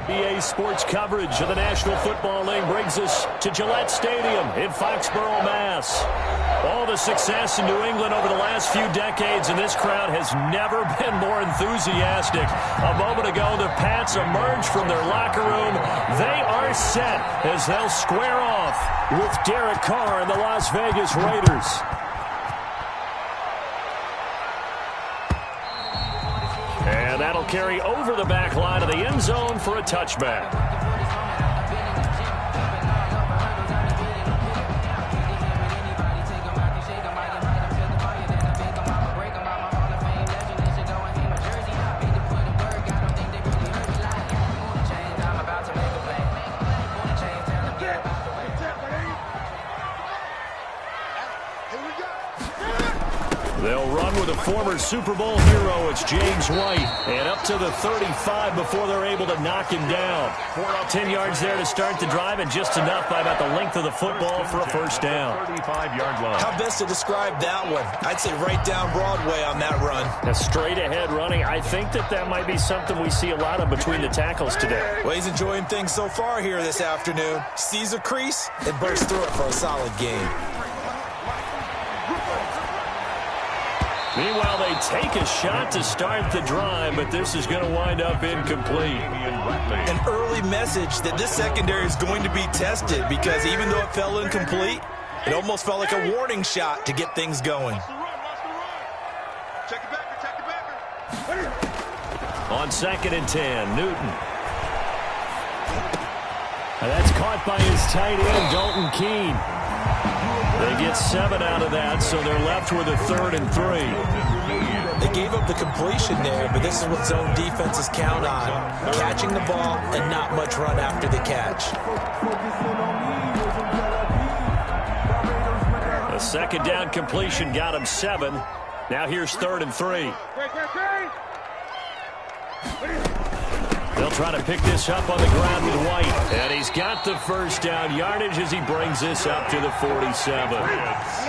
EA Sports coverage of the National Football League brings us to Gillette Stadium in Foxborough, Mass. All the success in New England over the last few decades, and this crowd has never been more enthusiastic. A moment ago, the Pats emerged from their locker room. They are set as they'll square off with Derek Carr and the Las Vegas Raiders. And that'll carry over the back line of the end zone for a touchback. They'll run with a former Super Bowl hero. It's James White. And up to the 35 before they're able to knock him down. 10 yards there to start the drive, and just enough by about the length of the football for a first down. 35-yard line. How best to describe that one? I'd say right down Broadway on that run. A straight-ahead running. I think that might be something we see a lot of between the tackles today. Well, he's enjoying things so far here this afternoon. Sees a crease and bursts through it for a solid gain. Meanwhile, they take a shot to start the drive, but this is going to wind up incomplete. An early message that this secondary is going to be tested, because even though it fell incomplete, it almost felt like a warning shot to get things going. On 2nd and 10, Newton. And that's caught by his tight end, Dalton Keene. They get 7 out of that, so they're left with a 3rd and 3. They gave up the completion there, but this is what zone defenses count on. Catching the ball and not much run after the catch. A 2nd down completion got him 7. Now here's 3rd and 3. They'll try to pick this up on the ground with White. And he's got the first down yardage as he brings this up to the 47.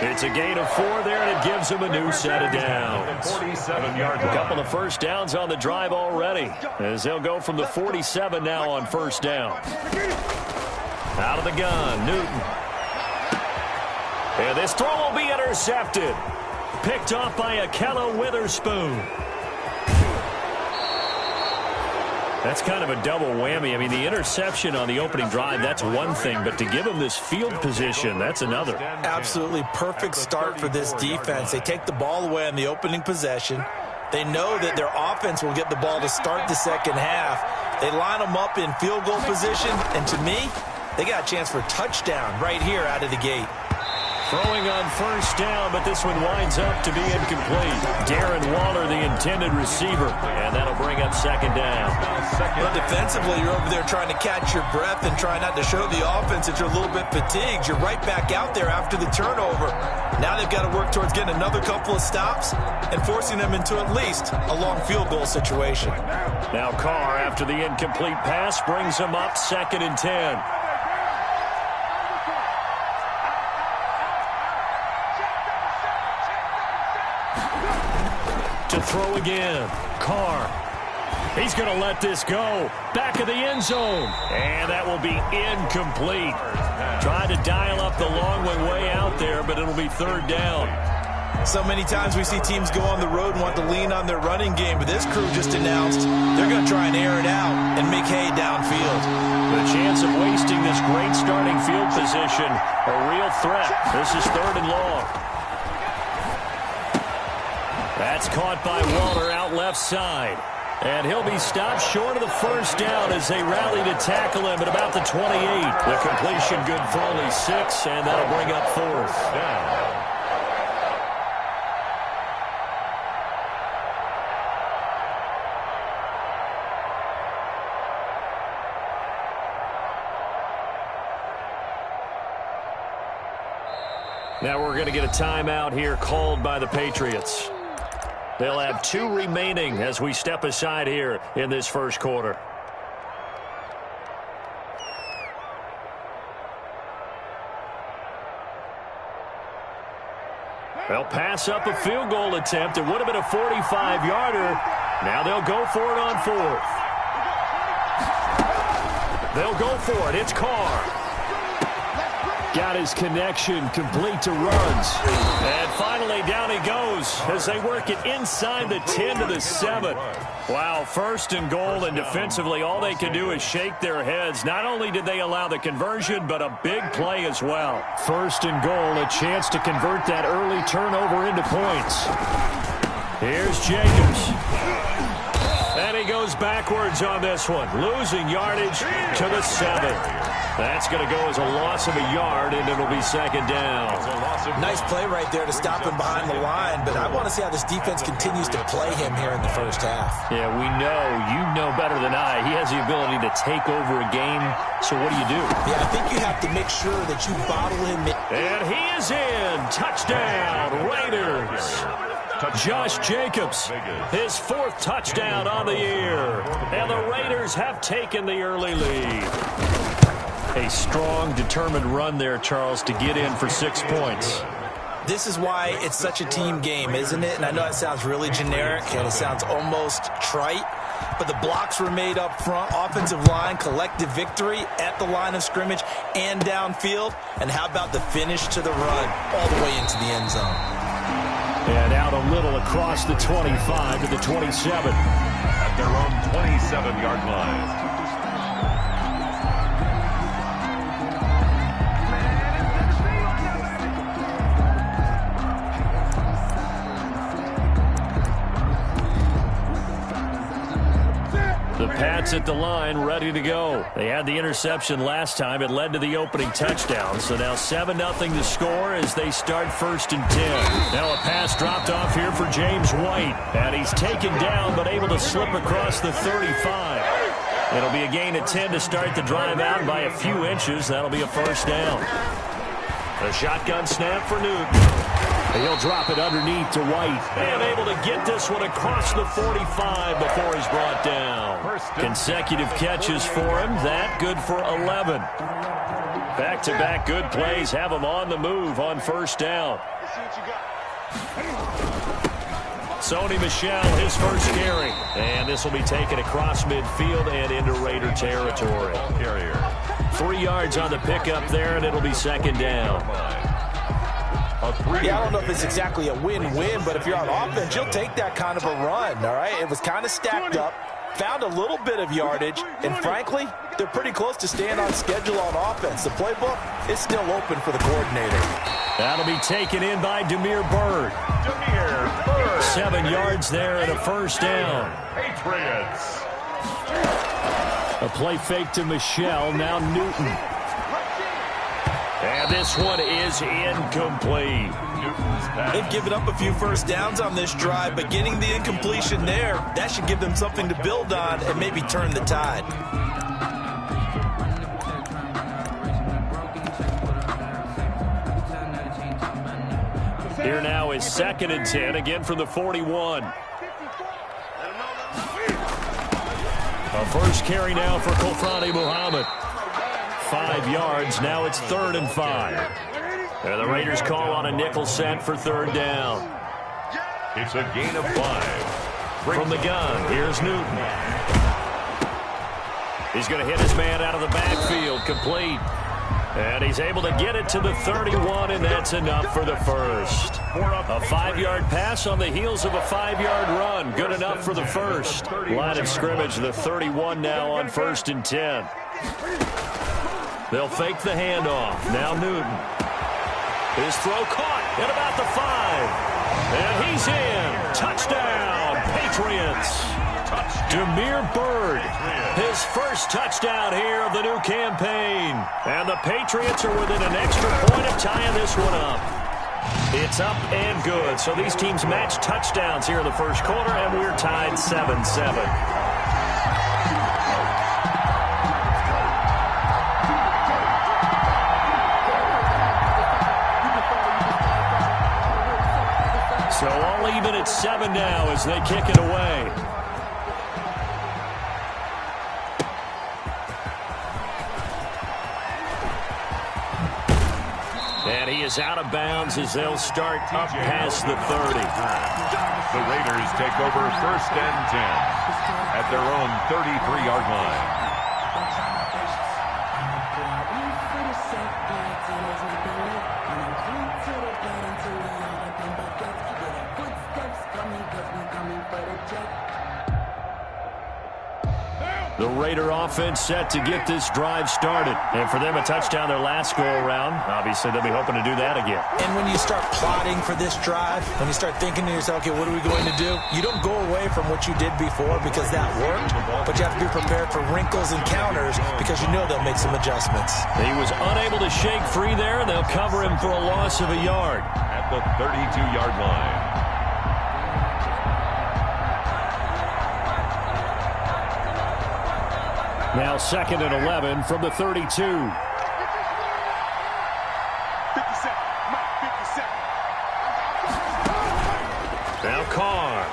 It's a gain of 4 there, and it gives him a new set of downs. 47-yard line. A couple of first downs on the drive already, as they'll go from the 47 now on first down. Out of the gun, Newton. And this throw will be intercepted. Picked off by Akella Witherspoon. That's kind of a double whammy. I mean, the interception on the opening drive, that's one thing, but to give him this field position, that's another. Absolutely perfect start for this defense. They take the ball away on the opening possession. They know that their offense will get the ball to start the second half. They line them up in field goal position, and to me, they got a chance for a touchdown right here out of the gate. Throwing on first down, but this one winds up to be incomplete. Darren Waller, the intended receiver, and that'll bring up 2nd down. But defensively, you're over there trying to catch your breath and try not to show the offense that you're a little bit fatigued. You're right back out there after the turnover. Now they've got to work towards getting another couple of stops and forcing them into at least a long field goal situation. Now Carr, after the incomplete pass, brings him up 2nd and 10. To throw again. Carr. He's going to let this go. Back of the end zone. And that will be incomplete. Tried to dial up the long way out there, but it'll be 3rd down. So many times we see teams go on the road and want to lean on their running game, but this crew just announced they're going to try and air it out and make hay downfield. The chance of wasting this great starting field position, a real threat. This is 3rd and long. That's caught by Waller out left side. And he'll be stopped short of the first down as they rally to tackle him at about the 28. The completion good for only 6, and that'll bring up 4th down. Now we're going to get a timeout here called by the Patriots. They'll have 2 remaining as we step aside here in this first quarter. They'll pass up a field goal attempt. It would have been a 45-yarder. Now they'll go for it on 4th. They'll go for it. It's Carr. Got his connection complete to runs. And finally, down he goes as they work it inside the 10 to the 7. Wow, first and goal, and defensively, all they can do is shake their heads. Not only did they allow the conversion, but a big play as well. First and goal, a chance to convert that early turnover into points. Here's Jacobs. And he goes backwards on this one, losing yardage to the 7. That's going to go as a loss of a yard, and it'll be second down. Nice play right there to stop him behind the line, but I want to see how this defense continues to play him here in the first half. Yeah, we know. You know better than I. He has the ability to take over a game, so what do you do? Yeah, I think you have to make sure that you bottle him in. And he is in. Touchdown, Raiders. Josh Jacobs, his 4th touchdown on the year. And the Raiders have taken the early lead. A strong, determined run there, Charles, to get in for 6 points. This is why it's such a team game, isn't it? And I know it sounds really generic and it sounds almost trite, but the blocks were made up front, offensive line, collective victory at the line of scrimmage and downfield. And how about the finish to the run all the way into the end zone? And out a little across the 25 to the 27. At their own 27-yard line. The Pats at the line, ready to go. They had the interception last time. It led to the opening touchdown. So now 7-0 to score as they start 1st and 10. Now a pass dropped off here for James White. And he's taken down but able to slip across the 35. It'll be a gain of 10 to start the drive out by a few inches. That'll be a first down. A shotgun snap for Newton. He'll drop it underneath to White. And able to get this one across the 45 before he's brought down. Consecutive catches for him. That good for 11. Back-to-back good plays have him on the move on first down. Sony Michel, his first carry. And this will be taken across midfield and into Raider territory. 3 yards on the pickup there, and it'll be second down. Yeah, I don't know if it's exactly a win-win, but if you're on offense, you'll take that kind of a run, all right? It was kind of stacked up, found a little bit of yardage, and frankly, they're pretty close to staying on schedule on offense. The playbook is still open for the coordinator. That'll be taken in by Demir Bird. 7 yards there and a first down. Patriots. A play fake to Michel, now Newton. And this one is incomplete. They've given up a few first downs on this drive, but getting the incompletion there, that should give them something to build on and maybe turn the tide. Here now is 2nd and 10, again from the 41. A first carry now for Kofrani Muhammad. 5 yards, now it's 3rd and 5. And the Raiders call on a nickel set for 3rd down. It's a gain of 5. From the gun, here's Newton. He's going to hit his man out of the backfield, complete. And he's able to get it to the 31, and that's enough for the first. A 5-yard pass on the heels of a 5-yard run. Good enough for the first. Line of scrimmage, the 31 now on 1st and 10. They'll fake the handoff. Now Newton. His throw caught at about the 5. And he's in. Touchdown, Patriots. Demir Bird, his first touchdown here of the new campaign. And the Patriots are within an extra point of tying this one up. It's up and good. So these teams match touchdowns here in the first quarter, and we're tied 7-7. So all even at 7 now as they kick it away. And he is out of bounds as they'll start up past the 30. The Raiders take over 1st and 10 at their own 33-yard line. The Raider offense set to get this drive started. And for them, a touchdown their last go-around. Obviously, they'll be hoping to do that again. And when you start plotting for this drive, when you start thinking to yourself, okay, what are we going to do? You don't go away from what you did before because that worked, but you have to be prepared for wrinkles and counters because you know they'll make some adjustments. He was unable to shake free there, and they'll cover him for a loss of a yard. At the 32-yard line. Now 2nd and 11 from the 32. 50 seconds. Mike, 50 seconds. Now Carr.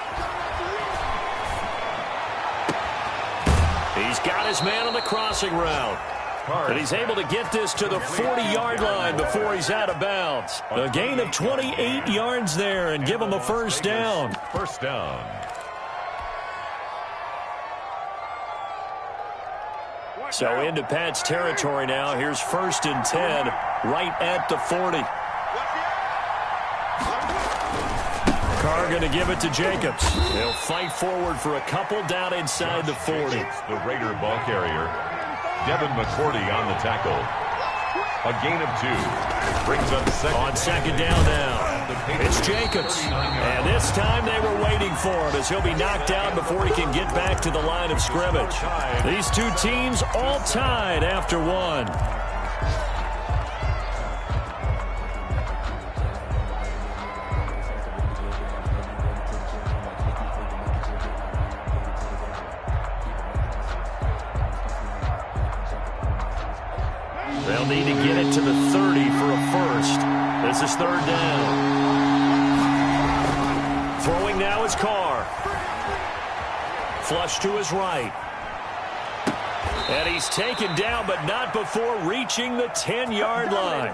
He's got his man on the crossing route. And he's able to get this to the 40-yard line before he's out of bounds. A gain of 28 yards there and give him a first down. First down. So into Pat's territory now. Here's 1st and 10 right at the 40. Carr going to give it to Jacobs. He'll fight forward for a couple down inside the 40. The Raider ball carrier, Devin McCourty on the tackle. A gain of 2. Brings up second. On 2nd down now. It's Jacobs. And this time they were waiting for him as he'll be knocked out before he can get back to the line of scrimmage. These two teams all tied after one. They'll need to get it to the 30 for a first. This is 3rd down. Throwing now is Carr. Flush to his right. And he's taken down, but not before reaching the 10-yard line.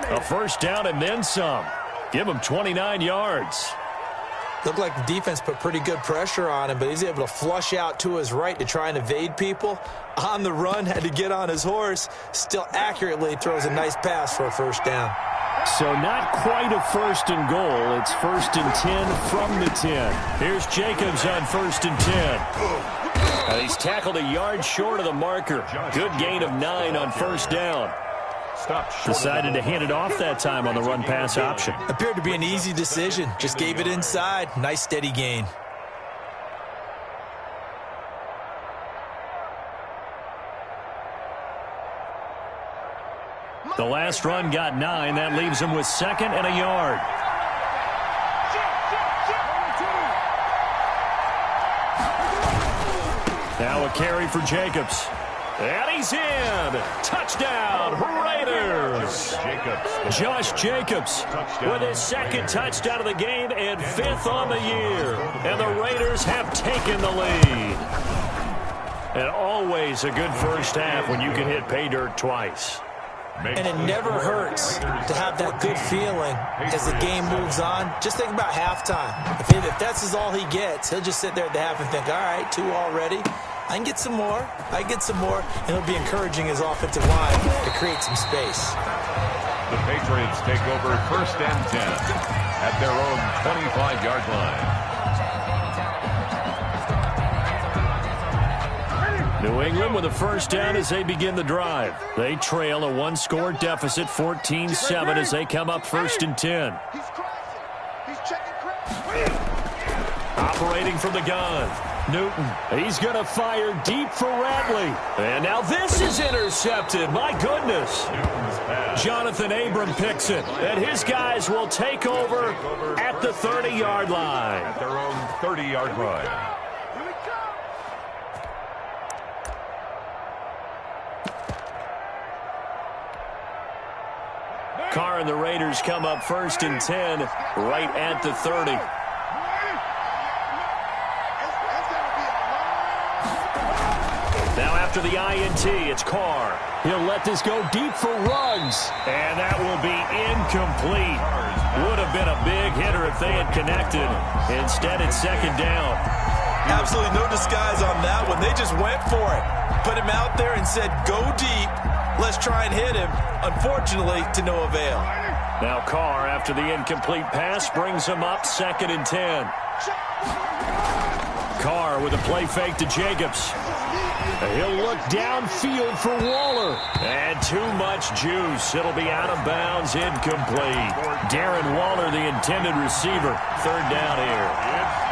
A first down and then some. Give him 29 yards. Looked like the defense put pretty good pressure on him, but he's able to flush out to his right to try and evade people. On the run, had to get on his horse. Still accurately throws a nice pass for a first down. So not quite a 1st and goal. It's 1st and 10 from the 10. Here's Jacobs on 1st and 10. And he's tackled a yard short of the marker. Good gain of 9 on 1st down. Decided to hand it off that time on the run-pass option. Appeared to be an easy decision. Just gave it inside. Nice steady gain. The last run got 9. That leaves him with 2nd and a yard. Now a carry for Jacobs. And he's in. Touchdown, Raiders. Josh Jacobs with his 2nd touchdown of the game and 5th on the year. And the Raiders have taken the lead. And always a good first half when you can hit pay dirt twice. And it never hurts to have that good feeling as the game moves on. Just think about halftime. If that's all he gets, he'll just sit there at the half and think, all right, 2 already. I can get some more. I can get some more. And he'll be encouraging his offensive line to create some space. The Patriots take over 1st and 10 at their own 25-yard line. New England with a first down as they begin the drive. They trail a 1-score deficit, 14-7 as they come up 1st and 10. Operating from the gun. Newton, he's going to fire deep for Ratley. And now this is intercepted. My goodness. Jonathan Abram picks it. And his guys will take over at the 30-yard line. At their own 30-yard line. Carr and the Raiders come up 1st and 10 right at the 30. Now after the INT, it's Carr. He'll let this go deep for Ruggs. And that will be incomplete. Would have been a big hitter if they had connected. Instead, it's 2nd down. Absolutely no disguise on that one. They just went for it. Put him out there and said, go deep. Let's try and hit him. Unfortunately, to no avail. Now Carr, after the incomplete pass, brings him up 2nd and 10. Carr with a play fake to Jacobs. He'll look downfield for Waller. And too much juice. It'll be out of bounds, incomplete. Darren Waller, the intended receiver. Third down here.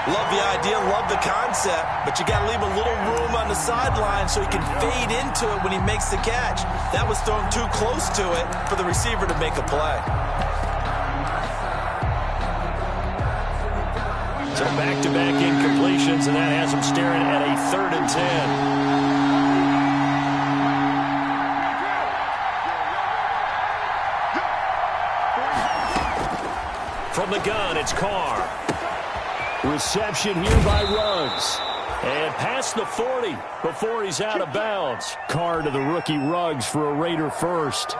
Love the idea, love the concept, but you got to leave a little room on the sideline so he can fade into it when he makes the catch. That was thrown too close to it for the receiver to make a play. So back-to-back incompletions, and that has him staring at a 3rd and 10. From the gun, it's Carr. Reception here by Ruggs. And past the 40 before he's out of bounds. Carr to the rookie Ruggs for a Raider first.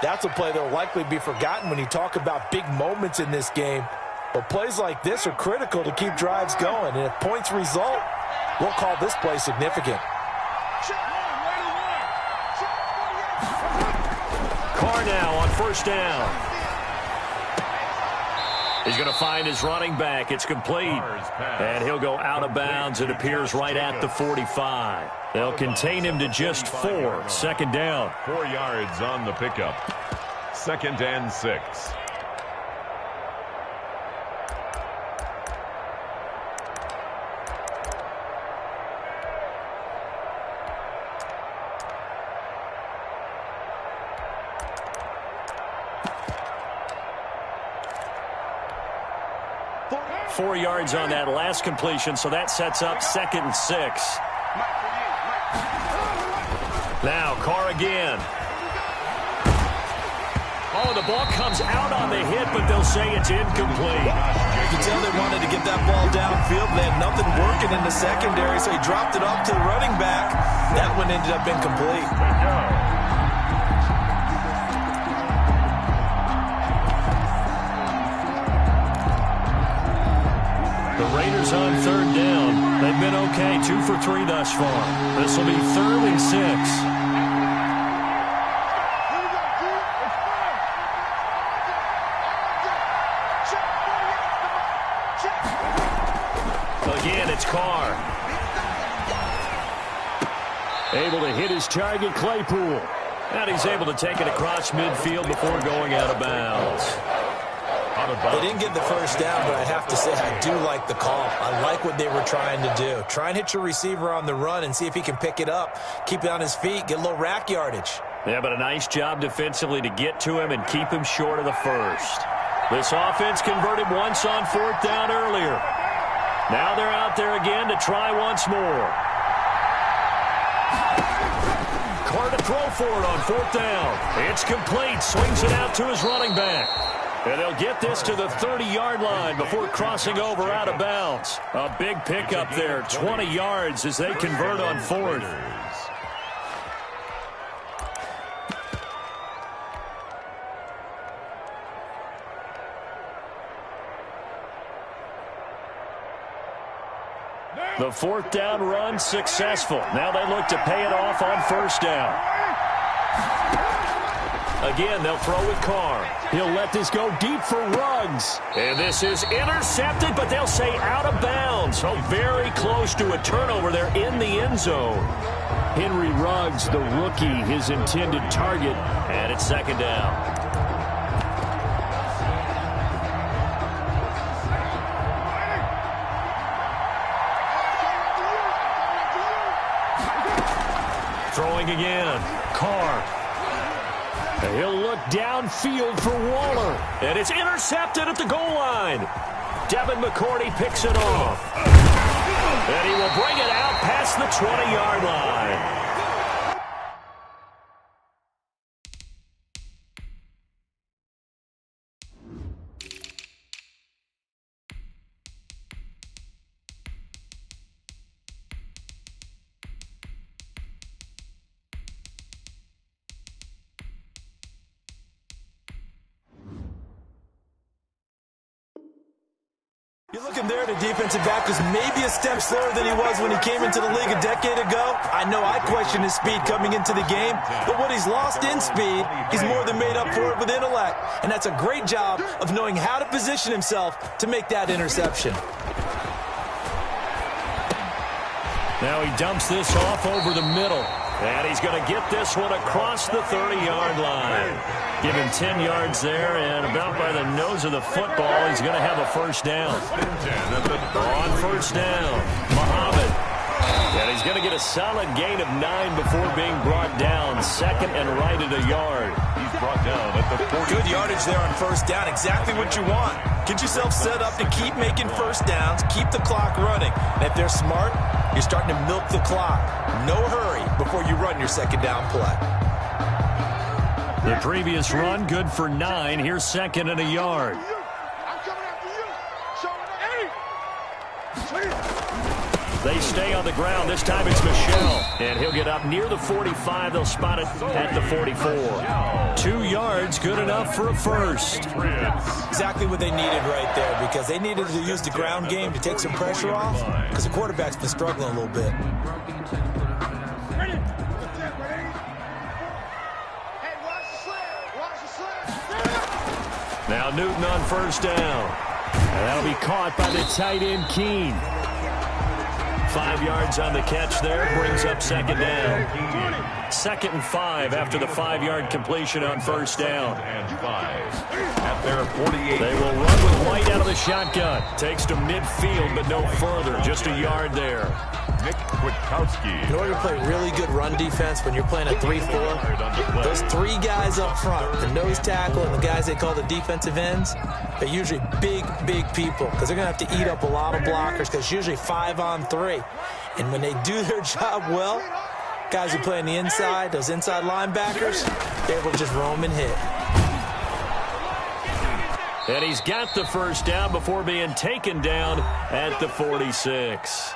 That's a play that will likely be forgotten when you talk about big moments in this game. But plays like this are critical to keep drives going. And if points result, we'll call this play significant. Carr now on first down. He's going to find his running back. It's complete. And he'll go out of bounds. It appears right at the 45. They'll contain him to just 4. Second down. 4 yards on the pickup. 2nd and 6. Four yards on that last completion, so that sets up 2nd and 6. Now Carr again. Oh, the ball comes out on the hit, but they'll say it's incomplete. You can tell they wanted to get that ball downfield. They had nothing working in the secondary, so he dropped it off to the running back. That one ended up incomplete. The Raiders on 3rd down. They've been okay, 2 for 3 thus far. This will be 3rd and 6. Again, it's Carr. Able to hit his target, Claypool. And he's able to take it across midfield before going out of bounds. They didn't get the first down, but I have to say I do like the call. I like what they were trying to do. Try and hit your receiver on the run and see if he can pick it up. Keep it on his feet, get a little rack yardage. Yeah, but a nice job defensively to get to him and keep him short of the first. This offense converted once on 4th down earlier. Now they're out there again to try once more. Carr to throw for it on 4th down. It's complete. Swings it out to his running back. And they'll get this to the 30-yard line before crossing over out of bounds. A big pickup there, 20 yards as they convert on 4th. The 4th down run successful. Now they look to pay it off on 1st down. Again, they'll throw with Carr. He'll let this go deep for Ruggs. And this is intercepted, but they'll say out of bounds. So very close to a turnover there in the end zone. Henry Ruggs, the rookie, his intended target. And it's 2nd down. Throwing again. Carr. He'll look downfield for Waller. And it's intercepted at the goal line. Devin McCourty picks it off. And he will bring it out past the 20-yard line. You're looking there at a defensive back who's maybe a step slower than he was when he came into the league a decade ago. I know I questioned his speed coming into the game, but what he's lost in speed, he's more than made up for it with intellect. And that's a great job of knowing how to position himself to make that interception. Now he dumps this off over the middle. And he's going to get this one across the 30-yard line. Give him 10 yards there, and about by the nose of the football, he's going to have a first down. On first down, Muhammad. And he's going to get a solid gain of 9 before being brought down. Second and right at a yard. He's brought down at the 40. Good yardage there on first down. Exactly what you want. Get yourself set up to keep making first downs, keep the clock running. And if they're smart, you're starting to milk the clock. No hurry before you run your second down play. The previous run, good for 9. Here's second and a yard. I'm coming after you. Showing it. They stay on the ground. This time it's Michel. And he'll get up near the 45. They'll spot it at the 44. 2 yards, good enough for a first. Exactly what they needed right there, because they needed to use the ground game to take some pressure off, because the quarterback's been struggling a little bit. Now Newton on first down. And that'll be caught by the tight end, Keene. 5 yards on the catch there, brings up second down. 2nd and 5 after the 5-yard completion on first down. And 5 at their 48. They will run with White out of the shotgun. Takes to midfield, but no further. Just a yard there. Nick Kwiatkowski. In order to play really good run defense when you're playing a 3-4, those 3 guys up front, the nose tackle and the guys they call the defensive ends, they're usually big people, because they're going to have to eat up a lot of blockers, because it's usually 5-on-3. And when they do their job well, guys who play on the inside, those inside linebackers, they're able to just roam and hit. And he's got the first down before being taken down at the 46.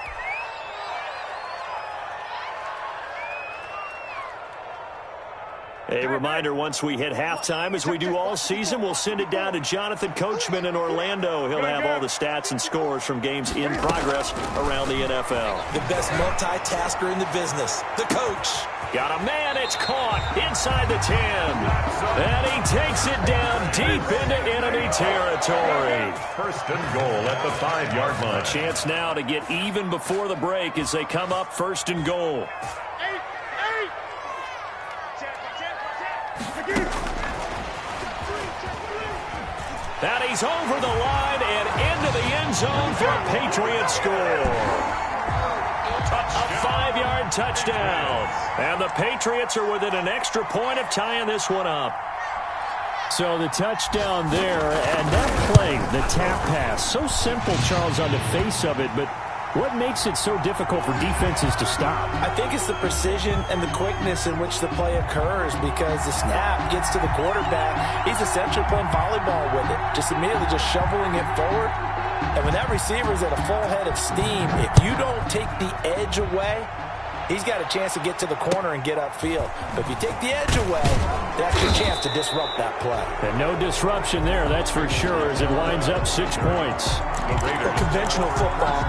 A reminder, once we hit halftime, as we do all season, we'll send it down to Jonathan Coachman in Orlando. He'll have all the stats and scores from games in progress around the NFL. The best multitasker in the business, the coach. Got a man, it's caught inside the 10. And he takes it down deep into enemy territory. First and goal at the 5-yard line. A chance now to get even before the break as they come up first and goal. And he's over the line and into the end zone for a Patriots score. A 5-yard touchdown. And the Patriots are within an extra point of tying this one up. So the touchdown there, and that play, the tap pass, so simple, Charles, on the face of it, but what makes it so difficult for defenses to stop? I think it's the precision and the quickness in which the play occurs, because the snap gets to the quarterback. He's essentially playing volleyball with it, just immediately just shoveling it forward. And when that receiver is at a full head of steam, if you don't take the edge away, he's got a chance to get to the corner and get upfield. But if you take the edge away, that's your chance to disrupt that play. And no disruption there, that's for sure, as it winds up 6 points. Conventional football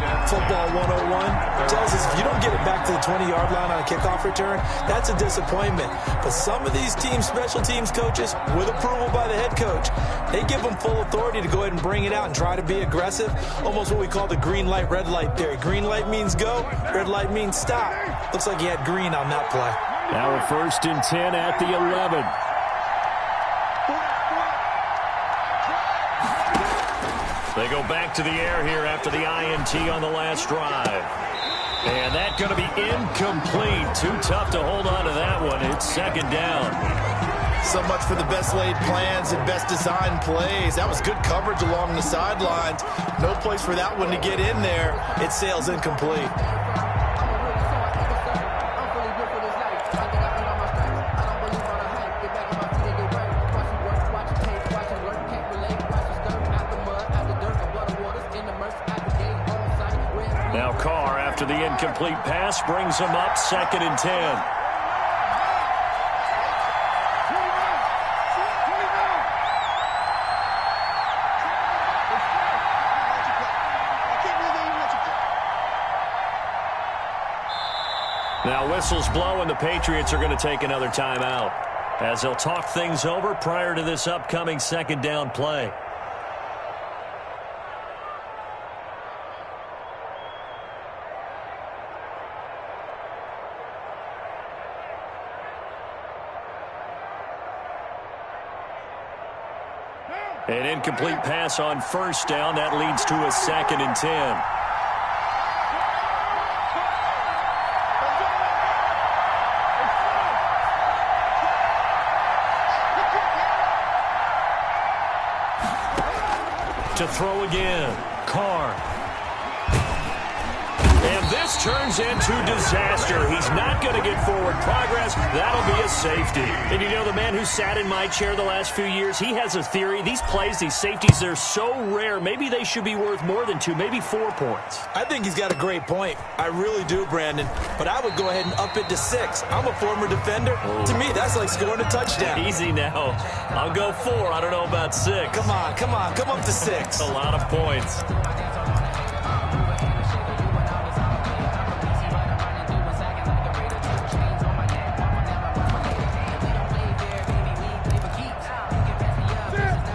101, tells us if you don't get it back to the 20-yard line on a kickoff return, that's a disappointment. But some of these teams, special teams coaches, with approval by the head coach, they give them full authority to go ahead and bring it out and try to be aggressive, almost what we call the green light, red light theory. Green light means go, red light means stop. Looks like he had green on that play. Now a 1st and 10 at the 11. They go back to the air here after the INT on the last drive. And that's going to be incomplete. Too tough to hold on to that one. It's second down. So much for the best laid plans and best designed plays. That was good coverage along the sidelines. No place for that one to get in there. It sails incomplete. Now Carr, after the incomplete pass, brings him up 2nd and 10. Now whistles blow, and the Patriots are going to take another timeout, as they'll talk things over prior to this upcoming second down play. An incomplete pass on first down. That leads to a 2nd and 10. To throw again. Carr. And this turns into disaster. He's not going to get forward progress. That'll be a safety. And you know, the man who sat in my chair the last few years, he has a theory. These plays, these safeties, they're so rare. Maybe they should be worth more than 2, maybe 4 points. I think he's got a great point. I really do, Brandon. But I would go ahead and up it to 6. I'm a former defender. Oh. To me, that's like scoring a touchdown. Easy now. I'll go 4. I don't know about 6. Come on. Come up to 6. A lot of points.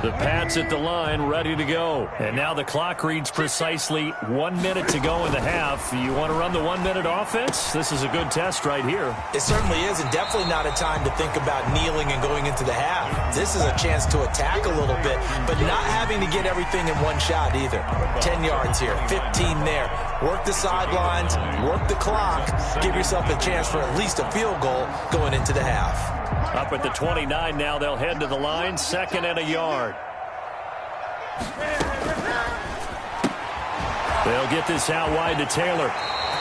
The Pats at the line, ready to go. And now the clock reads precisely 1 minute to go in the half. You want to run the 1-minute offense? This is a good test right here. It certainly is, and definitely not a time to think about kneeling and going into the half. This is a chance to attack a little bit, but not having to get everything in one shot either. 10 yards here, 15 there. Work the sidelines, work the clock, give yourself a chance for at least a field goal going into the half. Up at the 29 now, they'll head to the line, 2nd and a yard. They'll get this out wide to Taylor.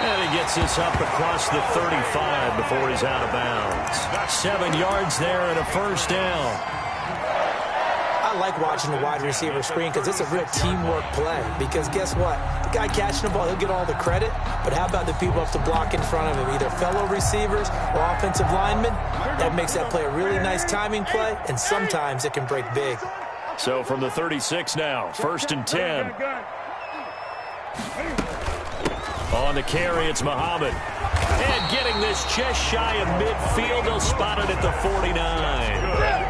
And he gets this up across the 35 before he's out of bounds. 7 yards there and a first down. I like watching the wide receiver screen because it's a real teamwork play. Because guess what? The guy catching the ball, he'll get all the credit. But how about the people up to block in front of him, either fellow receivers or offensive linemen? That makes that play a really nice timing play, and sometimes it can break big. So from the 36 now, 1st and 10. On the carry, it's Muhammad. And getting this just shy of midfield, they'll spot it at the 49.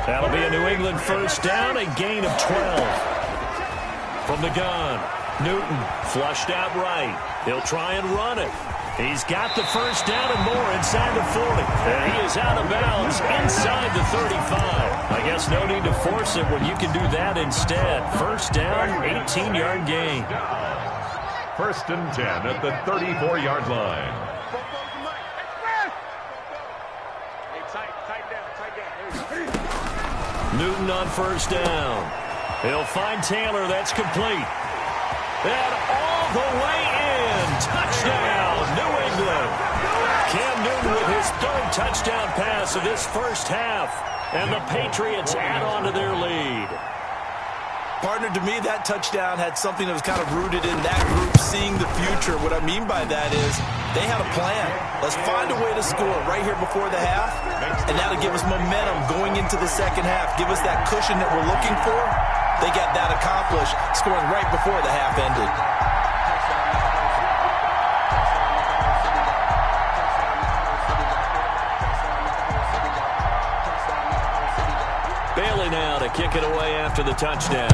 That'll be a New England first down, a gain of 12. From the gun, Newton flushed out right. He'll try and run it. He's got the first down and more inside the 40. And he is out of bounds inside the 35. I guess no need to force it when you can do that instead. First down, 18-yard gain. 1st and 10 at the 34-yard line. Newton on first down. He'll find Taylor. That's complete. And all the way in. Touchdown, New England. Cam Newton with his 3rd touchdown pass of this first half. And the Patriots add on to their lead. Partner, to me, that touchdown had something that was kind of rooted in that group seeing the future. What I mean by that is they had a plan. Let's find a way to score right here before the half, and that'll give us momentum going into the second half. Give us that cushion that we're looking for. They got that accomplished, scoring right before the half ended. Bailey now to kick it away after the touchdown.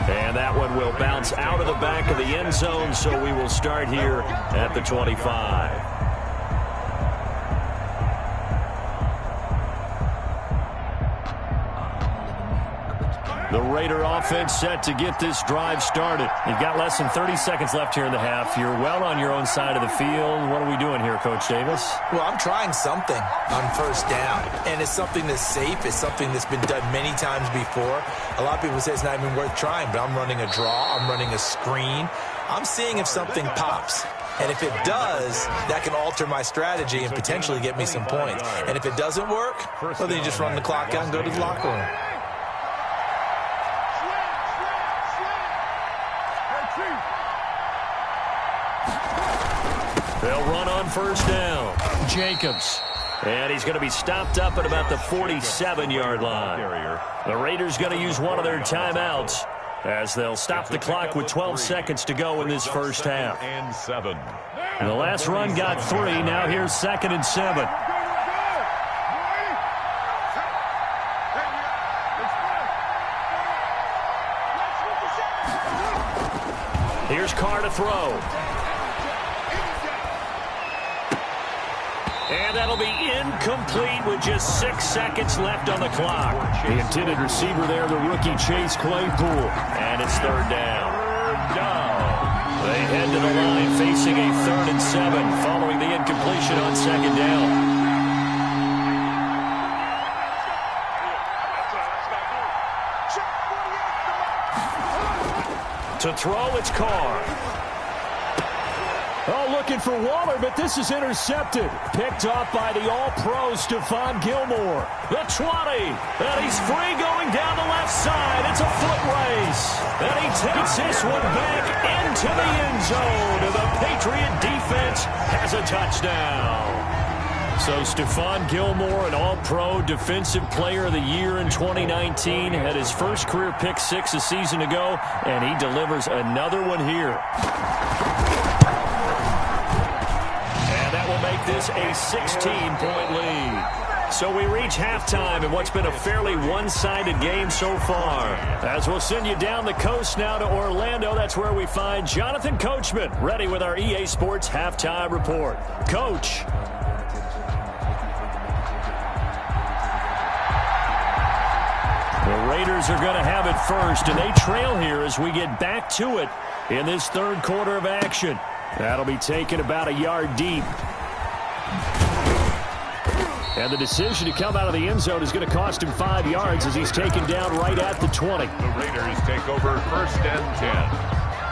And that one will bounce out of the back of the end zone, so we will start here at the 25. The Raider offense set to get this drive started. You've got less than 30 seconds left here in the half. You're well on your own side of the field. What are we doing here, Coach Davis? Well, I'm trying something on first down, and it's something that's safe. It's something that's been done many times before. A lot of people say it's not even worth trying, but I'm running a draw. I'm running a screen. I'm seeing if something pops. And if it does, that can alter my strategy and potentially get me some points. And if it doesn't work, well, then you just run the clock out and go to the locker room. They'll run on first down. Jacobs. And he's going to be stopped up at about the 47-yard line. The Raiders going to use one of their timeouts as they'll stop the clock with 12 seconds to go in this first half. And 7. And the last run got 3. Now here's 2nd and 7. Here's Carr to throw. And that'll be incomplete with just 6 seconds left on the clock. The intended receiver there, the rookie Chase Claypool. And it's third down. They head to the line facing a 3rd and 7 following the incompletion on second down. To throw, it's Carr. Oh, looking for Waller, but this is intercepted. Picked off by the all-pro Stephon Gilmore. The 20. And he's free going down the left side. It's a foot race. And he takes this one back into the end zone. And the Patriot defense has a touchdown. So Stephon Gilmore, an all-pro defensive player of the year in 2019, had his first career pick 6 a season ago, and he delivers another one here. Make this a 16-point lead. So we reach halftime in what's been a fairly one-sided game so far. As we'll send you down the coast now to Orlando, that's where we find Jonathan Coachman ready with our EA Sports halftime report. Coach. The Raiders are going to have it first, and they trail here as we get back to it in this third quarter of action. That'll be taken about a yard deep. And the decision to come out of the end zone is going to cost him 5 yards as he's taken down right at the 20. The Raiders take over 1st and 10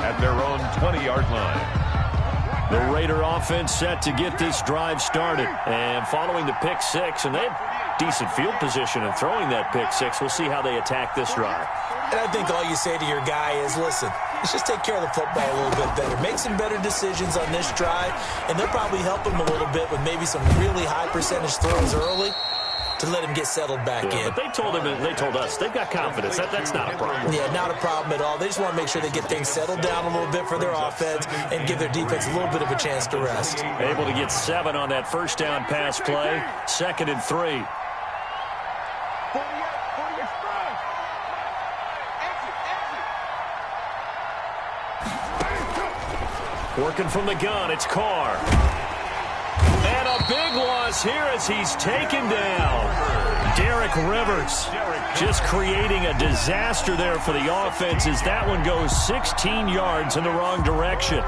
at their own 20-yard line. The Raider offense set to get this drive started. And following the pick 6, and they have decent field position in throwing that pick 6. We'll see how they attack this drive. And I think all you say to your guy is, listen, let's just take care of the football a little bit better. Make some better decisions on this drive, and they'll probably help him a little bit with maybe some really high percentage throws early to let him get settled back in. But they told us they've got confidence. That's not a problem. Yeah, not a problem at all. They just want to make sure they get things settled down a little bit for their offense and give their defense a little bit of a chance to rest. Able to get 7 on that first down pass play. 2nd and 3. Working from the gun, it's Carr. And a big loss here as he's taken down. Derek Rivers just creating a disaster there for the offense as that one goes 16 yards in the wrong direction.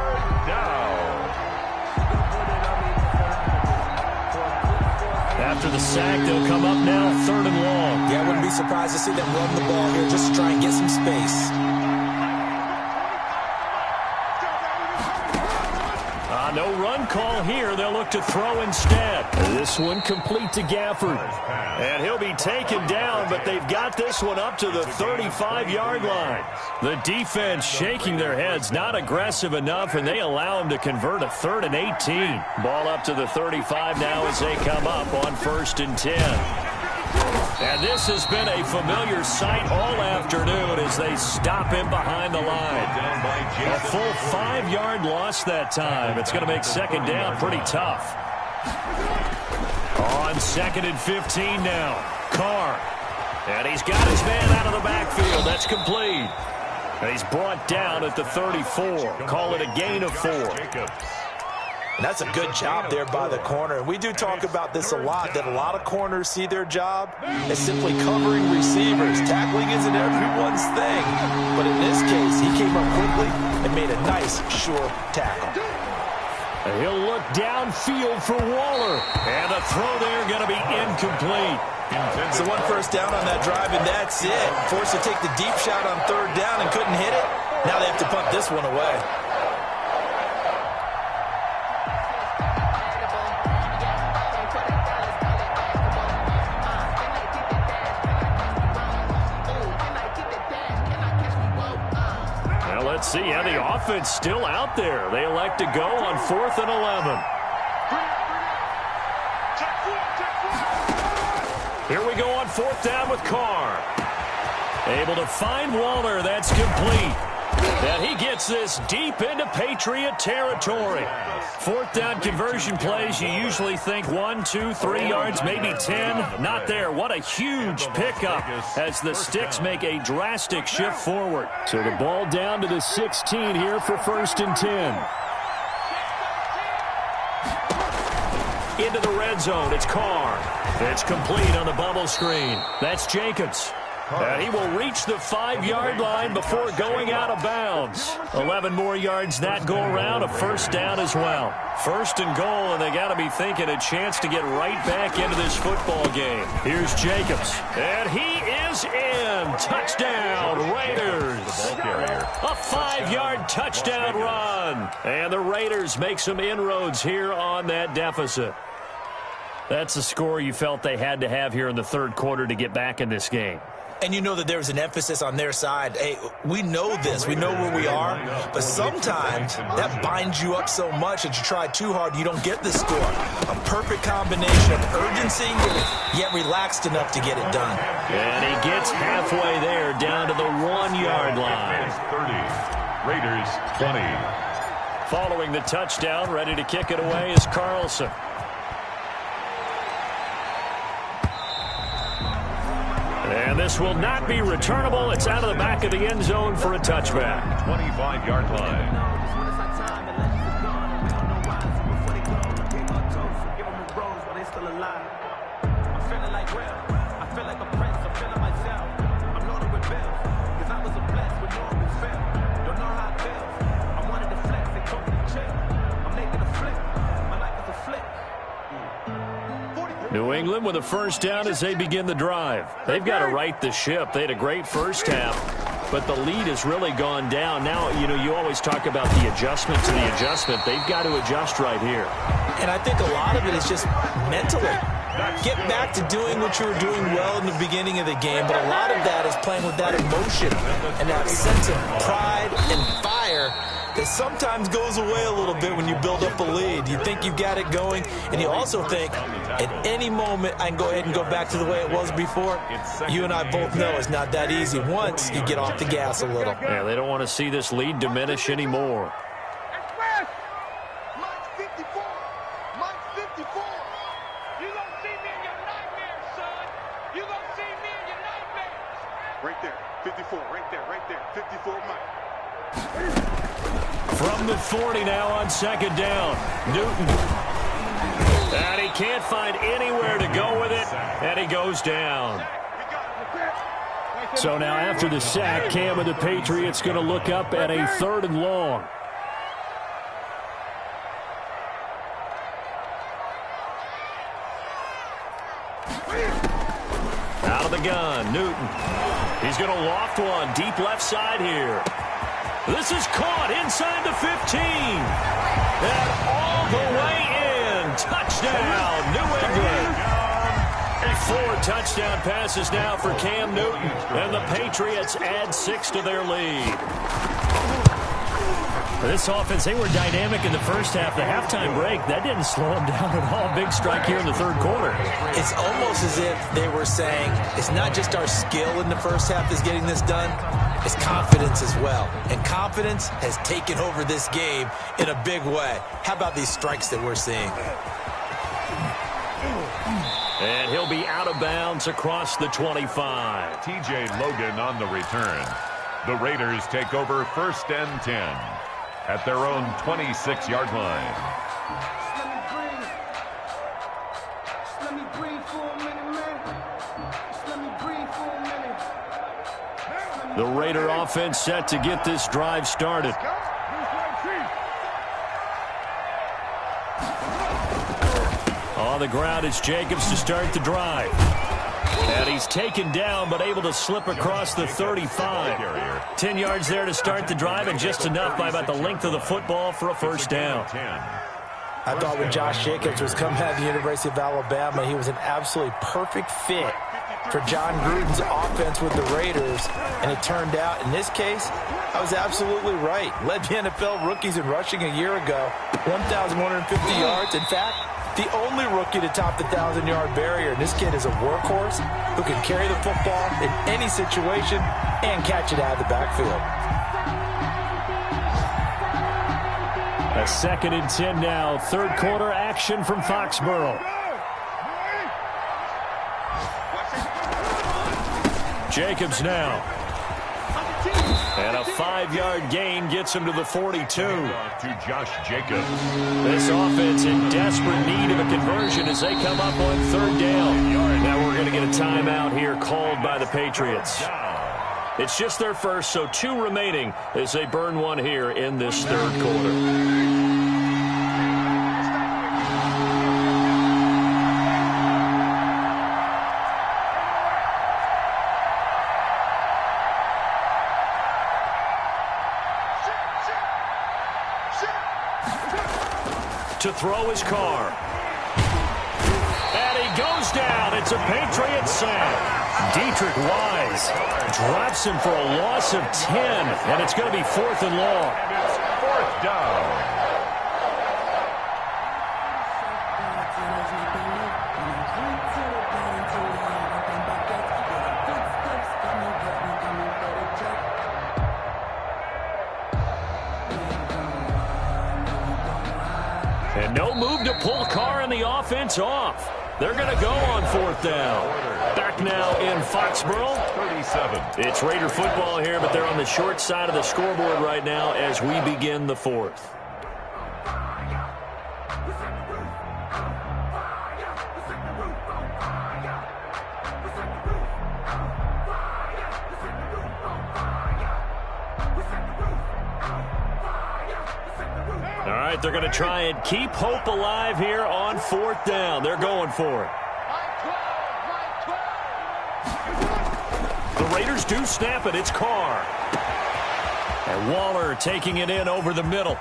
After the sack, they'll come up now 3rd and long. Yeah, I wouldn't be surprised to see them run the ball here just to try and get some space. No run call here. They'll look to throw instead. This one complete to Gafford. And he'll be taken down, but they've got this one up to the 35-yard line. The defense shaking their heads, not aggressive enough, and they allow him to convert a 3rd and 18. Ball up to the 35 now as they come up on 1st and 10. And this has been a familiar sight all afternoon as they stop him behind the line. A full 5-yard loss that time. It's going to make 2nd down pretty tough. On 2nd and 15 now. Carr. And he's got his man out of the backfield. That's complete. And he's brought down at the 34. Call it a gain of 4. And that's a good job there by the corner. And we do talk about this a lot, that a lot of corners see their job as simply covering receivers. Tackling isn't everyone's thing. But in this case, he came up quickly and made a nice, sure tackle. And he'll look downfield for Waller. And the throw there going to be incomplete. So 1 first down on that drive, and that's it. Forced to take the deep shot on 3rd down and couldn't hit it. Now they have to punt this one away. Let's see how the offense still out there. They elect to go on 4th and 11. Here we go on 4th down with Carr. Able to find Waller. That's complete. And he gets this deep into Patriot territory. 4th down conversion plays, you usually think 1, 2, 3 yards, maybe 10. Not there. What a huge pickup as the Sticks make a drastic shift forward. So the ball down to the 16 here for 1st and 10. into the red zone. It's Carr. It's complete on the bubble screen. That's Jacobs. And he will reach the 5-yard line before going out of bounds. 11 more yards that go around, a first down as well. First and goal, and they got to be thinking a chance to get right back into this football game. Here's Jacobs, and he is in. Touchdown, Raiders. A 5-yard touchdown run. And the Raiders make some inroads here on that deficit. That's the score you felt they had to have here in the third quarter to get back in this game. And you know that there's an emphasis on their side. Hey, we know this. We know where we are. But sometimes that binds you up so much that you try too hard, you don't get the score. A perfect combination of urgency, yet relaxed enough to get it done. And he gets halfway there, down to the 1-yard line. 30. Raiders 20. Following the touchdown, ready to kick it away is Carlson. And this will not be returnable. It's out of the back of the end zone for a touchback. 25-yard line. New England with a first down as they begin the drive. They've got to right the ship. They had a great first half, but the lead has really gone down. Now, you know, you always talk about the adjustment to the adjustment. They've got to adjust right here. And I think a lot of it is just mentally. Get back to doing what you were doing well in the beginning of the game, but a lot of that is playing with that emotion and that sense of pride and fire that sometimes goes away a little bit when you build up a lead. You think you've got it going, and you also think at any moment I can go ahead and go back to the way it was before. You and I both know it's not that easy once you get off the gas a little. Yeah, they don't want to see this lead diminish anymore. Right there, 54, right there, 54, Mike. From the 40 now on second down, Newton. And he can't find anywhere to go with it, and he goes down. So now after the sack, Cam of the Patriots going to look up at a 3rd and long. Out of the gun, Newton. He's going to loft one deep left side here. This is caught inside the 15. And all the way in. Touchdown, New England. 4 touchdown passes now for Cam Newton. And the Patriots add 6 to their lead. This offense, they were dynamic in the first half. The halftime break, that didn't slow them down at all. Big strike here in the third quarter. It's almost as if they were saying, it's not just our skill in the first half that's getting this done, it's confidence as well. And confidence has taken over this game in a big way. How about these strikes that we're seeing? And he'll be out of bounds across the 25. T.J. Logan on the return. The Raiders take over 1st and 10 at their own 26-yard line. Let me breathe for a minute, man. Let me breathe for a minute. The Raider offense set to get this drive started. On the ground is Jacobs to start the drive. And he's taken down, but able to slip across the 35. 10 yards there to start the drive, and just enough by about the length of the football for a first down. I thought when Josh Jacobs was coming out of the University of Alabama, he was an absolutely perfect fit for John Gruden's offense with the Raiders. And it turned out, in this case, I was absolutely right. Led the NFL rookies in rushing a year ago, 1,150 yards. In fact, the only rookie to top the 1,000-yard barrier. And this kid is a workhorse who can carry the football in any situation and catch it out of the backfield. A 2nd and 10 now. Third quarter action from Foxborough. Jacobs now. And a 5-yard gain gets him to the 42. To Josh Jacobs. This offense in desperate need of a conversion as they come up on 3rd down. Now we're going to get a timeout here called by the Patriots. It's just their first, so 2 remaining as they burn one here in this 3rd quarter. To throw his car. And he goes down. It's a Patriot sack. Dietrich Wise drops him for a loss of 10, and it's going to be 4th and long. And it's 4th down. And no move to pull Carr and the offense off. They're going to go on 4th down. Back now in Foxborough. 37. It's Raider football here, but they're on the short side of the scoreboard right now as we begin the 4th. All right, they're going to try and keep hope alive here on 4th down. They're going for it. The Raiders do snap it. It's Carr. And Waller taking it in over the middle.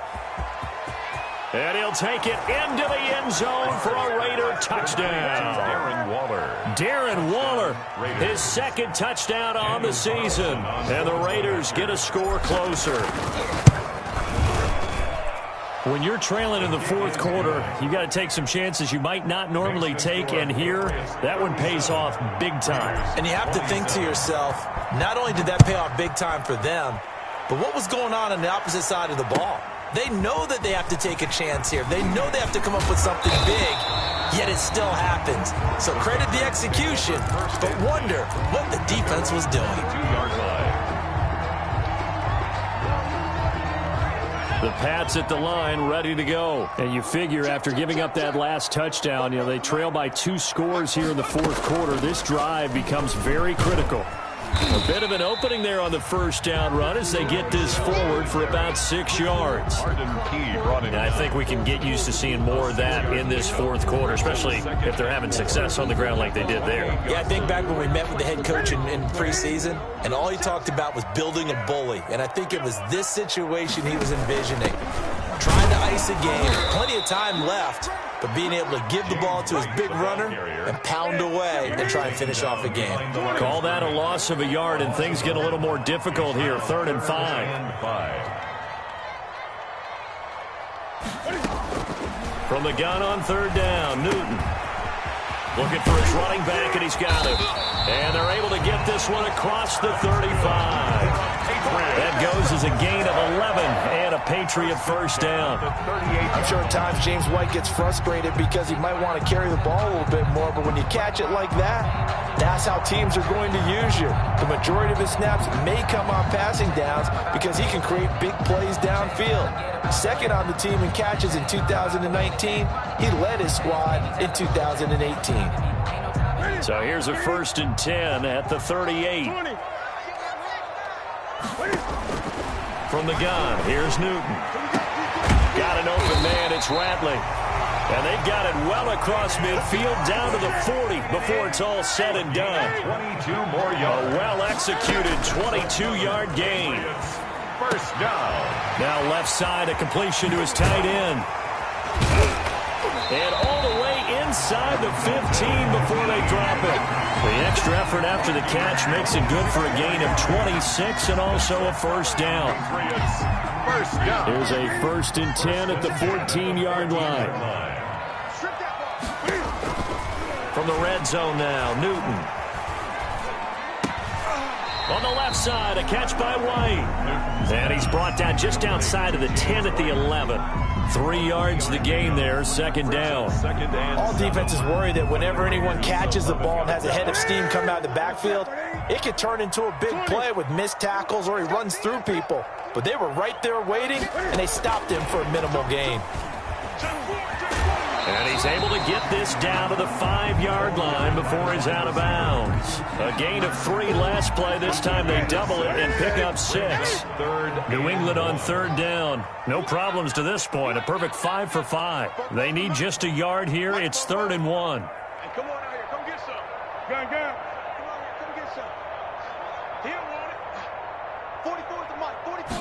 And he'll take it into the end zone for a Raider touchdown. Darren Waller, his 2nd touchdown on the season. And the Raiders get a score closer. When you're trailing in the 4th quarter, you got to take some chances you might not normally take, and here, that one pays off big time. And you have to think to yourself, not only did that pay off big time for them, but what was going on the opposite side of the ball? They know that they have to take a chance here. They know they have to come up with something big, yet it still happens. So credit the execution, but wonder what the defense was doing. 2-yard line. The Pats at the line, ready to go. And you figure after giving up that last touchdown, they trail by 2 scores here in the 4th quarter. This drive becomes very critical. A bit of an opening there on the 1st down run as they get this forward for about 6 yards. And I think we can get used to seeing more of that in this 4th quarter, especially if they're having success on the ground like they did there. Yeah, I think back when we met with the head coach in preseason, and all he talked about was building a bully. And I think it was this situation he was envisioning. Trying to ice a game, plenty of time left, but being able to give the ball to his big runner and pound away and try and finish off a game. Call that a loss of a yard, and things get a little more difficult here. 3rd and 5. From the gun on 3rd down, Newton. Looking for his running back, and he's got him. And they're able to get this one across the 35. That goes as a gain of 11 and a Patriot 1st down. I'm sure at times James White gets frustrated because he might want to carry the ball a little bit more, but when you catch it like that, that's how teams are going to use you. The majority of his snaps may come on passing downs because he can create big plays downfield. 2nd on the team in catches in 2019. He led his squad in 2018. So here's a 1st and 10 at the 38. From the gun, here's Newton. Got an open man, it's Ratley. And they've got it well across midfield, down to the 40 before it's all said and done. 22 more yards. A well-executed 22-yard gain. 1st down. Now left side, a completion to his tight end. And all the way inside the 15 before they drop it. The extra effort after the catch makes it good for a gain of 26 and also a 1st down. Here's a 1st and 10 at the 14-yard line. From the red zone now, Newton. On the left side, a catch by White. And he's brought down just outside of the 10 at the 11. 3 yards the gain there, second down. All defenses worry that whenever anyone catches the ball and has a head of steam come out of the backfield, it could turn into a big play with missed tackles or he runs through people. But they were right there waiting, and they stopped him for a minimal gain. And he's able to get this down to the 5-yard line before he's out of bounds. A gain of 3 last play. This time they double it and pick up 6. New England on third down. No problems to this point. A perfect 5 for 5. They need just a yard here. It's 3rd and 1. Hey, come on out here. Come get some. Gun. Come on here. Come get some. He don't want it. 44 is the mic.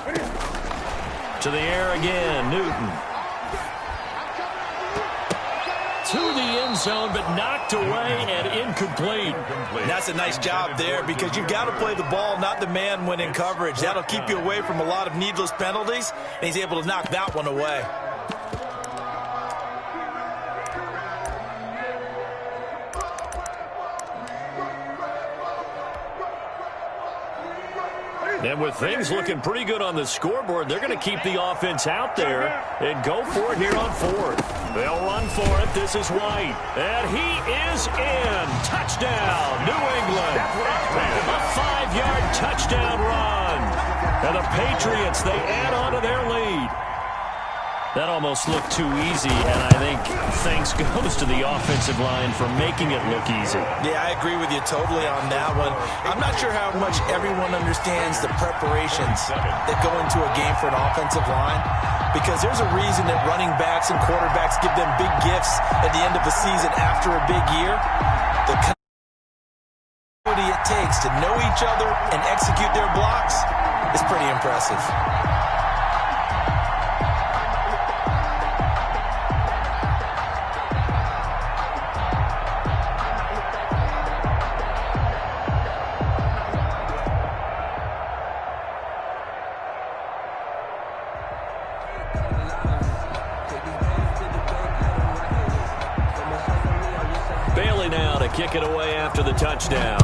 44. To the air again. Newton. To the end zone, but knocked away and incomplete. That's a nice job there because you've got to play the ball, not the man when in coverage. That'll keep you away from a lot of needless penalties, and he's able to knock that one away. And with things looking pretty good on the scoreboard, they're going to keep the offense out there and go for it here on 4th. They'll run for it. This is White. And he is in. Touchdown, New England. A 5-yard touchdown run. And the Patriots, they add on to their lead. That almost looked too easy, and I think thanks goes to the offensive line for making it look easy. Yeah, I agree with you totally on that one. I'm not sure how much everyone understands the preparations that go into a game for an offensive line, because there's a reason that running backs and quarterbacks give them big gifts at the end of a season after a big year. The continuity it takes to know each other and execute their blocks is pretty impressive. Kick it away after the touchdown.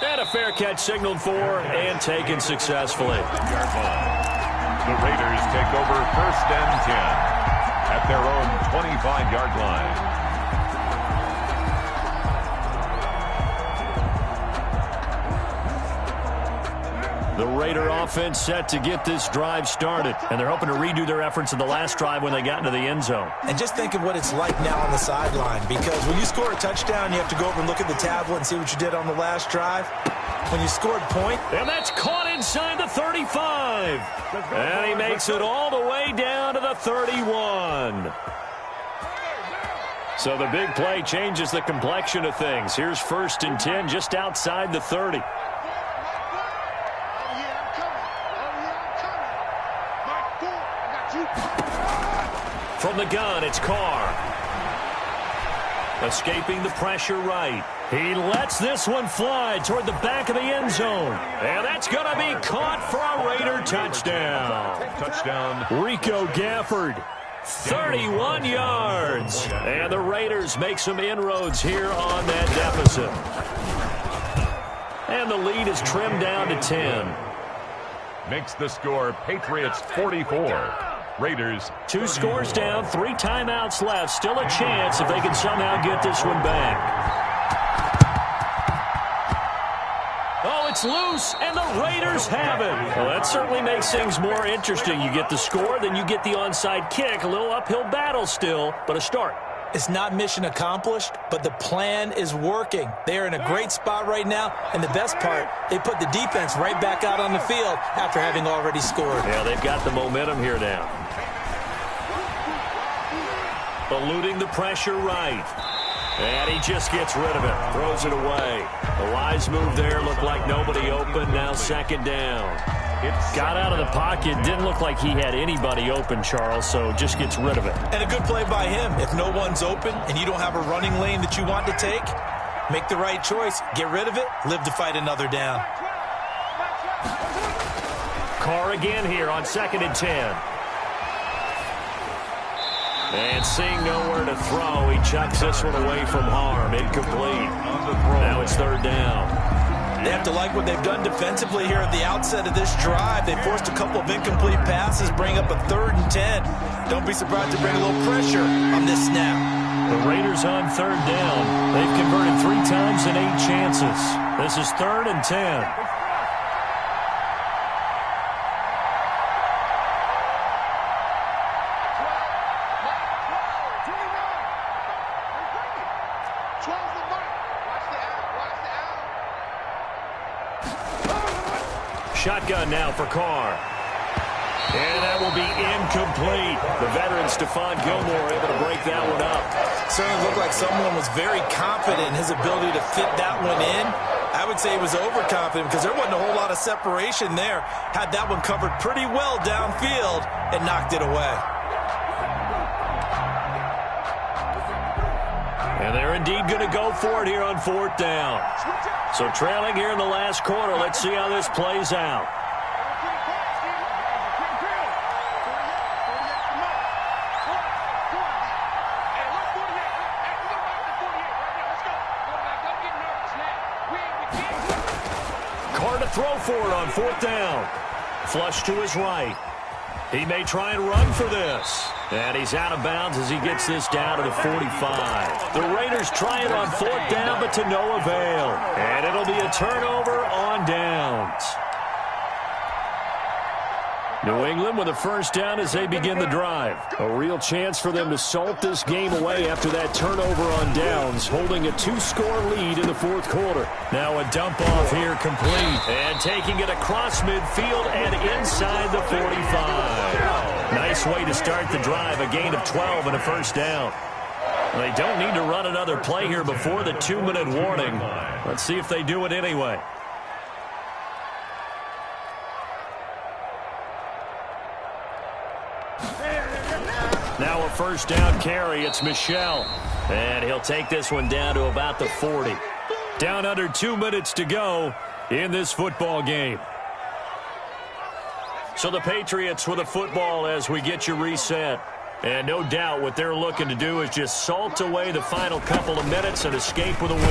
And a fair catch signaled for and taken successfully. The Raiders take over 1st and 10 at their own 25-yard line. The Raider offense set to get this drive started, and they're hoping to redo their efforts in the last drive when they got into the end zone. And just think of what it's like now on the sideline, because when you score a touchdown, you have to go over and look at the tablet and see what you did on the last drive. When you scored point. And that's caught inside the 35. And he makes it all the way down to the 31. So the big play changes the complexion of things. Here's 1st and 10 just outside the 30. From the gun, it's Carr. Escaping the pressure right. He lets this one fly toward the back of the end zone. And that's going to be caught for a Raider touchdown. Rico Gafford, 31 yards. And the Raiders make some inroads here on that deficit. And the lead is trimmed down to 10. Makes the score Patriots 44. Raiders 2 scores down, 3 timeouts left. Still a chance if they can somehow get this one back. Oh, it's loose, and the Raiders have it. Well, that certainly makes things more interesting. You get the score, then you get the onside kick. A little uphill battle still, but a start. It's not mission accomplished, but the plan is working. They are in a great spot right now, and the best part, they put the defense right back out on the field after having already scored. Yeah, they've got the momentum here now. Eluding the pressure right. And he just gets rid of it. Throws it away. The wise move there. Looked like nobody open. Now 2nd down. Got out of the pocket. Didn't look like he had anybody open, Charles, so just gets rid of it. And a good play by him. If no one's open and you don't have a running lane that you want to take, make the right choice. Get rid of it. Live to fight another down. Carr again here on 2nd and 10. And seeing nowhere to throw, he chucks this one away from harm. Incomplete. Now it's third down. They have to like what they've done defensively here at the outset of this drive. They forced a couple of incomplete passes, bring up a 3rd and 10. Don't be surprised to bring a little pressure on this snap. The Raiders on third down. They've converted 3 times in 8 chances. This is 3rd and 10. Shotgun now for Carr. And that will be incomplete. The veteran Stephon Gilmore able to break that one up. Certainly looked like someone was very confident in his ability to fit that one in. I would say he was overconfident because there wasn't a whole lot of separation there. Had that one covered pretty well downfield and knocked it away. And they're indeed going to go for it here on 4th down. So trailing here in the last quarter. Let's see how this plays out. Carr to throw for it on 4th down. Flush to his right. He may try and run for this. And he's out of bounds as he gets this down to the 45. The Raiders try it on 4th down, but to no avail. And it'll be a turnover on downs. New England with a first down as they begin the drive. A real chance for them to salt this game away after that turnover on downs, holding a 2-score lead in the 4th quarter. Now a dump off here complete. And taking it across midfield and inside the 45. Nice way to start the drive, a gain of 12 and a first down. They don't need to run another play here before the 2-minute warning. Let's see if they do it anyway. Now a first down carry. It's Michel. And he'll take this one down to about the 40. Down under 2 minutes to go in this football game. So the Patriots with a football as we get you reset. And no doubt what they're looking to do is just salt away the final couple of minutes and escape with a win.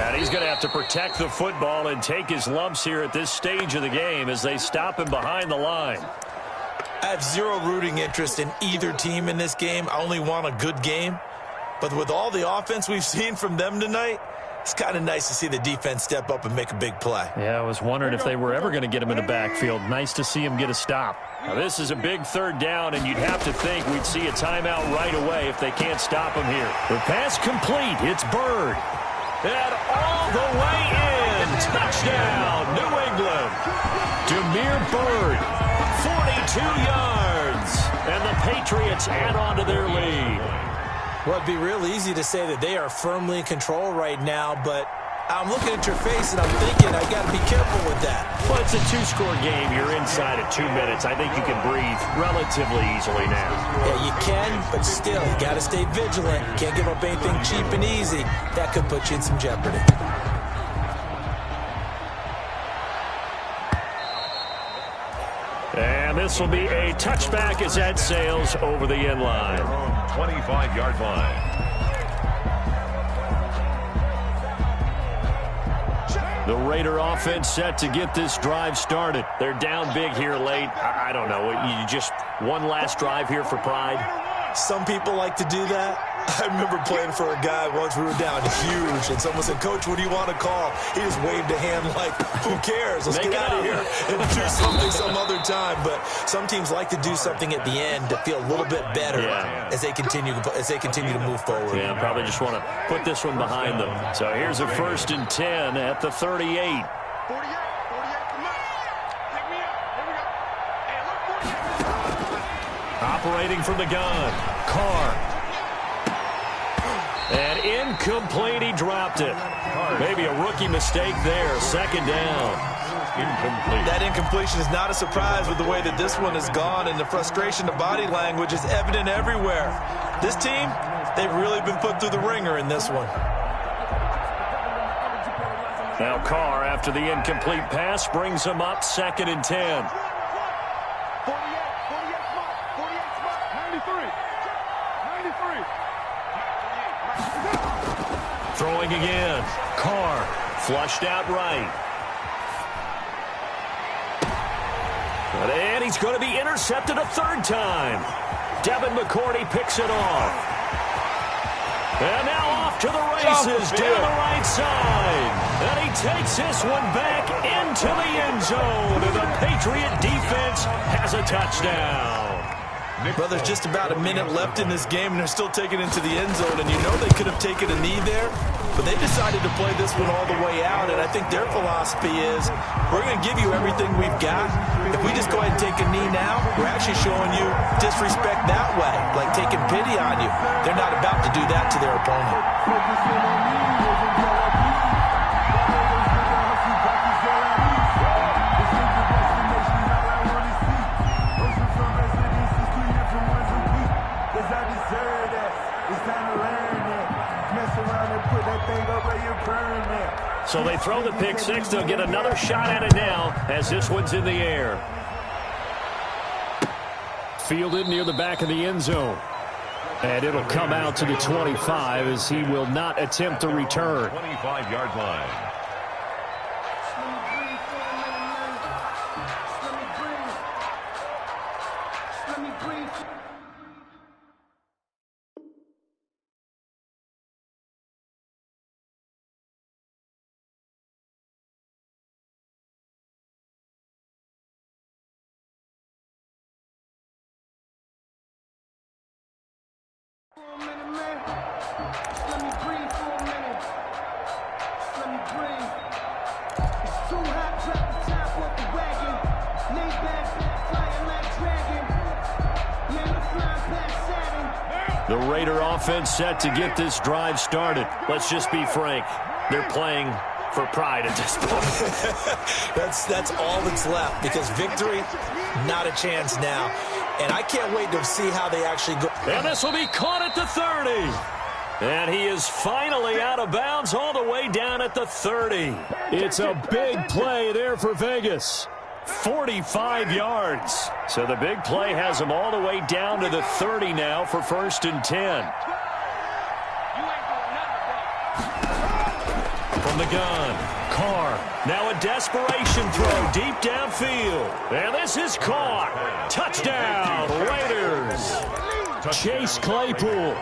And he's going to have to protect the football and take his lumps here at this stage of the game as they stop him behind the line. I have zero rooting interest in either team in this game. I only want a good game. But with all the offense we've seen from them tonight, it's kind of nice to see the defense step up and make a big play. Yeah, I was wondering if they were ever going to get him in the backfield. Nice to see him get a stop. Now, this is a big third down, and you'd have to think we'd see a timeout right away if they can't stop him here. The pass complete. It's Bird. And all the way in. Touchdown, New England. Damiere Byrd, 42 yards. And the Patriots add on to their lead. Well, it'd be real easy to say that they are firmly in control right now, but I'm looking at your face and I'm thinking I got to be careful with that. Well, it's a two-score game. You're inside at 2 minutes. I think you can breathe relatively easily now. Yeah, you can, but still, you got to stay vigilant. Can't give up anything cheap and easy. That could put you in some jeopardy. And this will be a touchback as that sails over the end line. 25-yard line. The Raider offense set to get this drive started. They're down big here late. I don't know. You just one last drive here for pride? Some people like to do that. I remember playing for a guy once. We were down huge, and someone said, "Coach, what do you want to call?" He just waved a hand like, who cares? Let's get out of here and do something some other time. But some teams like to do something at the end to feel a little bit better as they continue to move forward. Yeah, probably just want to put this one behind them. So here's a 1st and 10 at the 38. Operating from the gun, Carr. And incomplete, he dropped it. Maybe a rookie mistake there. 2nd down. Incomplete. That incompletion is not a surprise with the way that this one has gone, and the frustration of body language is evident everywhere. This team, they've really been put through the ringer in this one. Now Carr, after the incomplete pass, brings him up 2nd and 10. 48 spot, 93. 93 Throwing again. Carr flushed out right. And he's going to be intercepted a third time. Devin McCourty picks it off. And now off to the races down the right side. And he takes this one back into the end zone. And the Patriot defense has a touchdown. Well, there's just about a minute left in this game, and they're still taking it into the end zone. And you know they could have taken a knee there, but they decided to play this one all the way out. And I think their philosophy is, we're going to give you everything we've got. If we just go ahead and take a knee now, we're actually showing you disrespect that way, like taking pity on you. They're not about to do that to their opponent. So they throw the pick six. They'll get another shot at it now as this one's in the air. Fielded near the back of the end zone. And it'll come out to the 25 as he will not attempt to return. 25-yard line. Let me breathe for a minute. Let me breathe. It's too hot, drop the top off the wagon. Lay back, flying like dragon. Man, I'm flying past Saturn. The Raider offense set to get this drive started. Let's just be frank. They're playing for pride at this point. That's all that's left, because victory, not a chance now. And I can't wait to see how they actually go. And this will be caught at the 30. And he is finally out of bounds all the way down at the 30. It's a big play there for Vegas. 45 yards. So the big play has him all the way down to the 30 now for 1st and 10. From the gun, Carr. Now a desperation throw deep downfield. And this is caught. Touchdown, Raiders. Chase Claypool,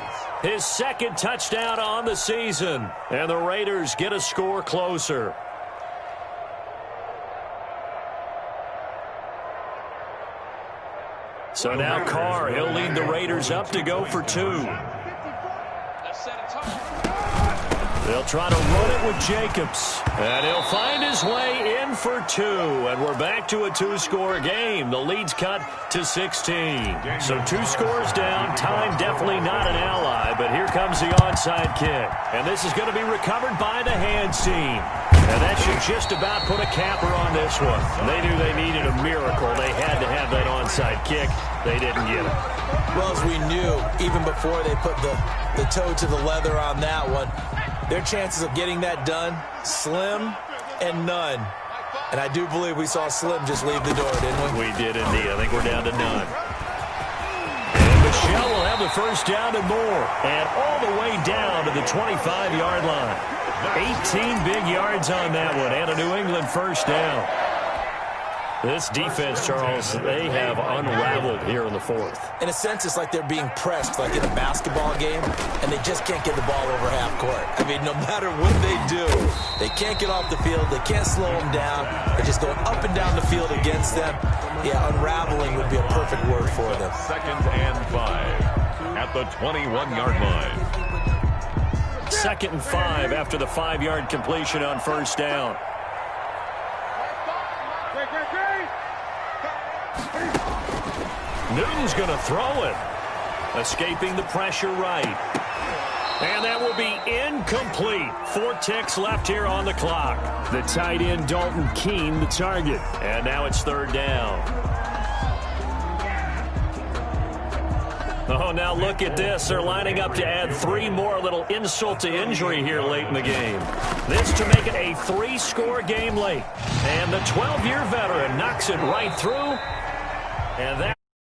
his second touchdown on the season. And the Raiders get a score closer. So now Carr, he'll lead the Raiders up to go for 2. They'll try to run it with Jacobs. And he'll find his way in for 2. And we're back to a 2-score game. The lead's cut to 16. So 2 scores down. Time definitely not an ally. But here comes the onside kick. And this is going to be recovered by the hands team. And that should just about put a capper on this one. They knew they needed a miracle. They had to have that onside kick. They didn't get it. Well, as we knew, even before they put the toe to the leather on that one, their chances of getting that done, slim and none. And I do believe we saw Slim just leave the door, didn't we? We did indeed. I think we're down to none. And Michelle will have the first down and more. And all the way down to the 25-yard line. 18 big yards on that one. And a New England first down. This defense, Charles, they have unraveled here in the 4th. In a sense, it's like they're being pressed, like in a basketball game, and they just can't get the ball over half court. I mean, no matter what they do, they can't get off the field. They can't slow them down. They're just going up and down the field against them. Yeah, unraveling would be a perfect word for them. 2nd and 5 at the 21-yard line. 2nd and 5 after the 5-yard completion on first down. Newton's going to throw it. Escaping the pressure right. And that will be incomplete. 4 ticks left here on the clock. The tight end, Dalton Keene, the target. And now it's 3rd down. Oh, now look at this. They're lining up to add 3 more, little insult to injury here late in the game. This to make it a 3-score game late. And the 12-year veteran knocks it right through. And that